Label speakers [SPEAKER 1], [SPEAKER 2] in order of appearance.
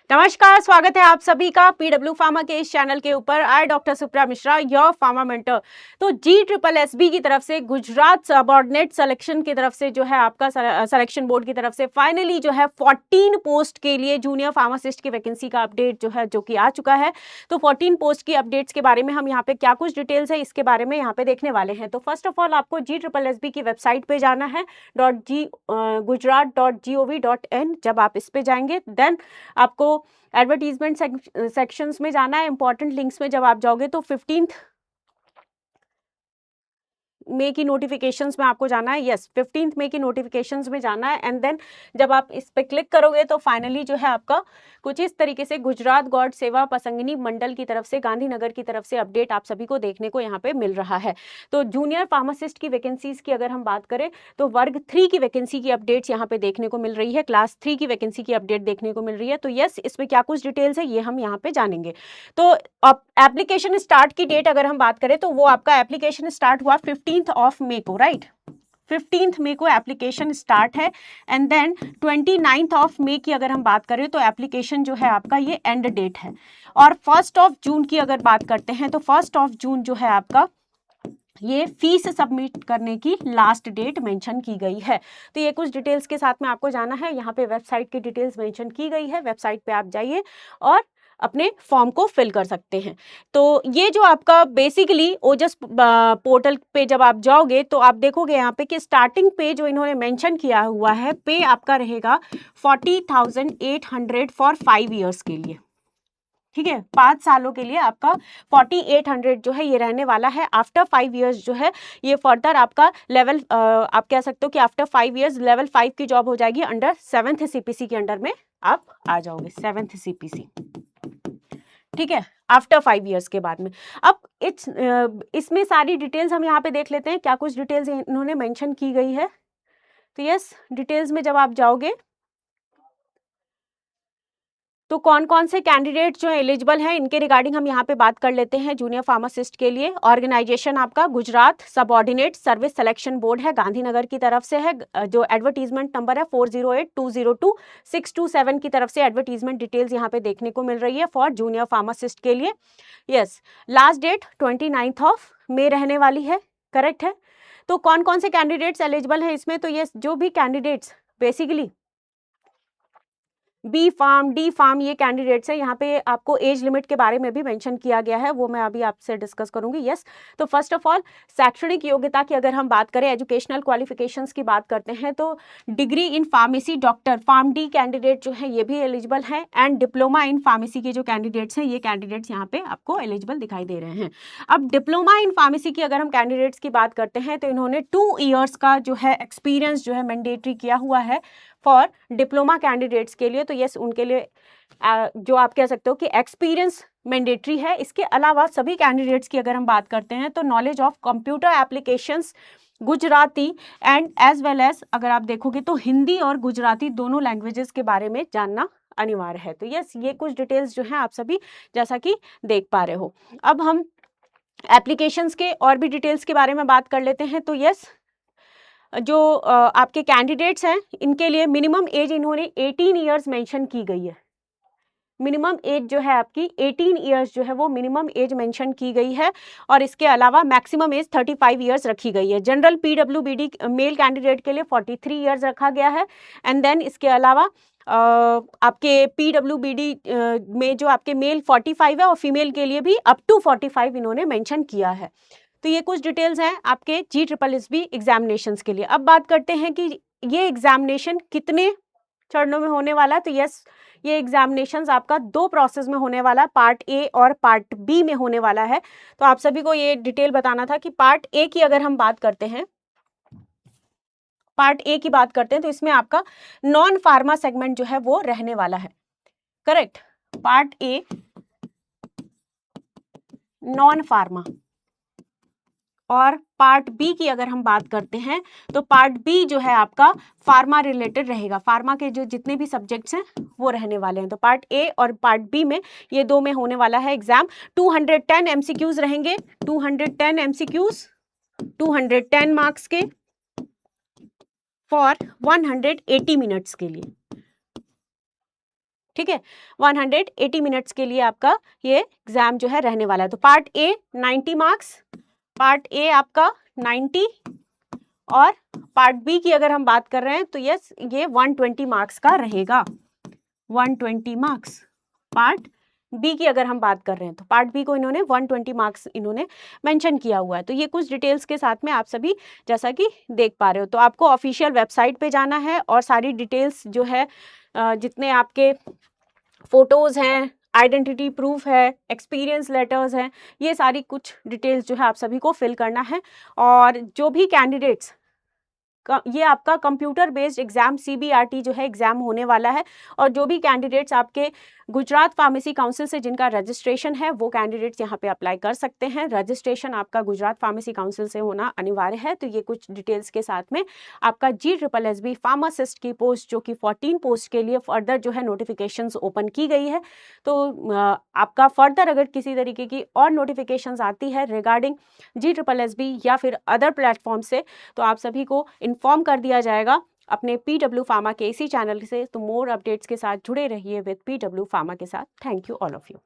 [SPEAKER 1] नमस्कार, स्वागत है आप सभी का पीडब्ल्यू फार्मा के इस चैनल के ऊपर। I doctor Supriya Mishra, your pharma mentor. तो GSSB की तरफ से, गुजरात सबऑर्डिनेट सिलेक्शन की तरफ से जो है आपका सिलेक्शन बोर्ड की तरफ से फाइनली जो है 14 पोस्ट के लिए जूनियर फार्मासिस्ट की वैकेंसी का अपडेट जो है, जो कि आ चुका है। तो 14 पोस्ट की अपडेट्स के बारे में हम यहाँ पे क्या कुछ डिटेल्स है इसके बारे में यहाँ पे देखने वाले हैं। तो फर्स्ट ऑफ ऑल आपको GSSB की वेबसाइट पे जाना है gujarat.gov.in। जब आप इस पे जाएंगे देन आपको एडवर्टीजमेंट सेक्शंस में जाना है। इंपॉर्टेंट लिंक्स में जब आप जाओगे तो 15 मई की नोटिफिकेशंस में आपको जाना है। यस, 15 मई की नोटिफिकेशंस में जाना है एंड देन जब आप इस पे क्लिक करोगे तो फाइनली जो है आपका कुछ इस तरीके से गुजरात गौड़ सेवा पसंगिनी मंडल की तरफ से, गांधीनगर की तरफ से अपडेट आप सभी को देखने को यहाँ पे मिल रहा है। तो जूनियर फार्मासिस्ट की वैकेंसीज की अगर हम बात करें तो वर्ग 3 की वैकेंसी की अपडेट्स यहाँ पे देखने को मिल रही है, क्लास 3 की वैकेंसी की अपडेट देखने को मिल रही है। तो यस, इसमें क्या कुछ डिटेल्स है ये हम यहाँ पे जानेंगे। तो एप्लीकेशन स्टार्ट की डेट अगर हम बात करें तो वो आपका एप्लीकेशन स्टार्ट हुआ 15 ऑफ मई को, राइट। 15 मई को एप्लीकेशन स्टार्ट है एंड देन 29 ऑफ मई की अगर हम बात करें तो एप्लीकेशन जो है आपका ये एंड डेट है। और 1 ऑफ जून की अगर बात करते हैं तो 1 ऑफ जून जो है आपका ये फीस सबमिट करने की लास्ट डेट मेंशन की गई है। तो ये कुछ डिटेल्स के साथ में आपको जाना है। यहाँ पे वेबसाइट की डिटेल्स मेंशन की गई है, वेबसाइट पे आप जाइए और अपने फॉर्म को फिल कर सकते हैं। तो ये जो आपका बेसिकली ओजस पोर्टल पे जब आप जाओगे तो आप देखोगे यहाँ पे कि स्टार्टिंग पे जो इन्होंने मेंशन किया हुआ है पे आपका रहेगा 40,800 फॉर 5 ईयर्स के लिए। ठीक है, 5 सालों के लिए आपका 4800 जो है ये रहने वाला है। आफ्टर 5 ईयर्स जो है ये फर्दर आपका लेवल आप कह सकते हो कि आफ्टर 5 ईयर्स लेवल 5 की जॉब हो जाएगी, अंडर 7th CPC के अंडर में आप आ जाओगे, 7th CPC। ठीक है, आफ्टर 5 ईयर्स के बाद में। अब इसमें सारी डिटेल्स हम यहाँ पे देख लेते हैं, क्या कुछ डिटेल्स इन्होंने मेंशन की गई है। तो यस, डिटेल्स में जब आप जाओगे तो कौन कौन से कैंडिडेट जो एलिजिबल हैं इनके रिगार्डिंग हम यहाँ पे बात कर लेते हैं। जूनियर फार्मासिस्ट के लिए ऑर्गेनाइजेशन आपका Gujarat subordinate service selection board है, गांधीनगर की तरफ से है। जो एडवर्टीजमेंट नंबर है 4082022627 की तरफ से एडवर्टीजमेंट डिटेल्स यहाँ पे देखने को मिल रही है फॉर जूनियर फार्मासिस्ट के लिए। Yes, last date 29 of May रहने वाली है, करेक्ट है। तो कौन कौन से कैंडिडेट्स एलिजिबल हैं इसमें, तो ये जो भी candidates basically B pharm, D pharm ये कैंडिडेट्स हैं। यहाँ पे आपको एज लिमिट के बारे में भी मेंशन किया गया है, वो मैं अभी आपसे डिस्कस करूंगी। यस, तो फर्स्ट ऑफ ऑल शैक्षणिक योग्यता की अगर हम बात करें, एजुकेशनल क्वालिफिकेशंस की बात करते हैं तो degree in pharmacy doctor pharm D candidate जो है ये भी एलिजिबल हैं एंड डिप्लोमा इन फार्मेसी के जो कैंडिडेट्स हैं ये कैंडिडेट्स यहाँ पे आपको एलिजिबल दिखाई दे रहे हैं। अब डिप्लोमा इन फार्मेसी की अगर हम कैंडिडेट्स की बात करते हैं तो इन्होंने 2 ईयर्स का जो है एक्सपीरियंस जो है मैंडेटरी किया हुआ है फॉर डिप्लोमा कैंडिडेट्स के लिए। तो यस, उनके लिए जो आप कह सकते हो कि एक्सपीरियंस मैंडेटरी है। इसके अलावा सभी कैंडिडेट्स की अगर हम बात करते हैं तो knowledge of computer applications Gujarati and as well as अगर आप देखोगे तो हिंदी और गुजराती दोनों लैंग्वेजेस के बारे में जानना अनिवार्य है। तो यस, ये कुछ डिटेल्स जो हैं आप सभी जैसा कि देख पा रहे हो। अब हम एप्लीकेशंस के और भी डिटेल्स के बारे में बात कर लेते हैं। तो यस, जो आपके कैंडिडेट्स हैं इनके लिए मिनिमम एज इन्होंने 18 ईयर्स मेंशन की गई है। मिनिमम एज जो है आपकी 18 ईयर्स जो है वो मिनिमम एज मेंशन की गई है और इसके अलावा मैक्सिमम एज 35 ईयर्स रखी गई है। जनरल PWBD मेल कैंडिडेट के लिए 43 ईयर्स रखा गया है एंड देन इसके अलावा आपके PWBD में जो आपके मेल 45 है और फीमेल के लिए भी अप टू 45 इन्होंने मेंशन किया है। तो ये कुछ डिटेल्स हैं आपके GSSB एग्जामिनेशंस के लिए। अब बात करते हैं कि ये एग्जामिनेशन कितने चरणों में होने वाला है। तो यस, ये एग्जामिनेशंस आपका 2 प्रोसेस में होने वाला, पार्ट ए और पार्ट बी में होने वाला है। तो आप सभी को ये डिटेल बताना था कि पार्ट ए की अगर हम बात करते हैं, पार्ट ए की बात करते हैं तो इसमें आपका नॉन फार्मा सेगमेंट जो है वो रहने वाला है, correct. Part a non pharma और पार्ट बी की अगर हम बात करते हैं तो पार्ट बी जो है आपका फार्मा रिलेटेड रहेगा। फार्मा के जो जितने भी सब्जेक्ट्स हैं वो रहने वाले हैं। तो पार्ट ए और पार्ट बी में ये 2 में होने वाला है एग्जाम। 210 MCQs रहेंगे, 210 MCQs 210 मार्क्स के फॉर 180 मिनट्स के लिए। ठीक है, 180 मिनट्स के लिए आपका ये एग्जाम जो है रहने वाला है। तो part A 90 marks, part A आपका 90, और पार्ट बी की अगर हम बात कर रहे हैं तो यस ये 120 मार्क्स का रहेगा, 120 मार्क्स। पार्ट बी की अगर हम बात कर रहे हैं तो पार्ट बी को इन्होंने 120 मार्क्स इन्होंने मेंशन किया हुआ है। तो ये कुछ डिटेल्स के साथ में आप सभी जैसा कि देख पा रहे हो। तो आपको ऑफिशियल वेबसाइट पे जाना है और सारी डिटेल्स जो है जितने आपके फोटोज़ हैं, आइडेंटिटी प्रूफ है, एक्सपीरियंस लेटर्स हैं, ये सारी कुछ डिटेल्स जो है आप सभी को फिल करना है। और जो भी कैंडिडेट्स ये आपका कंप्यूटर बेस्ड एग्जाम CBRT जो है एग्जाम होने वाला है, और जो भी कैंडिडेट्स आपके गुजरात फार्मेसी काउंसिल से जिनका रजिस्ट्रेशन है वो कैंडिडेट्स यहाँ पे अप्लाई कर सकते हैं। रजिस्ट्रेशन आपका गुजरात फार्मेसी काउंसिल से होना अनिवार्य है। तो ये कुछ डिटेल्स के साथ में आपका GSSB फार्मासिस्ट की पोस्ट जो कि 14 पोस्ट के लिए फर्दर जो है नोटिफिकेशंस ओपन की गई है। तो आपका फर्दर अगर किसी तरीके की और नोटिफिकेशंस आती है रिगार्डिंग GSSB या फिर अदर प्लेटफॉर्म से, तो आप सभी को इन्फॉर्म कर दिया जाएगा अपने PW फार्मा के इसी चैनल से। तो मोर अपडेट्स के साथ जुड़े रहिए विद PW फार्मा के साथ। Thank you all of you.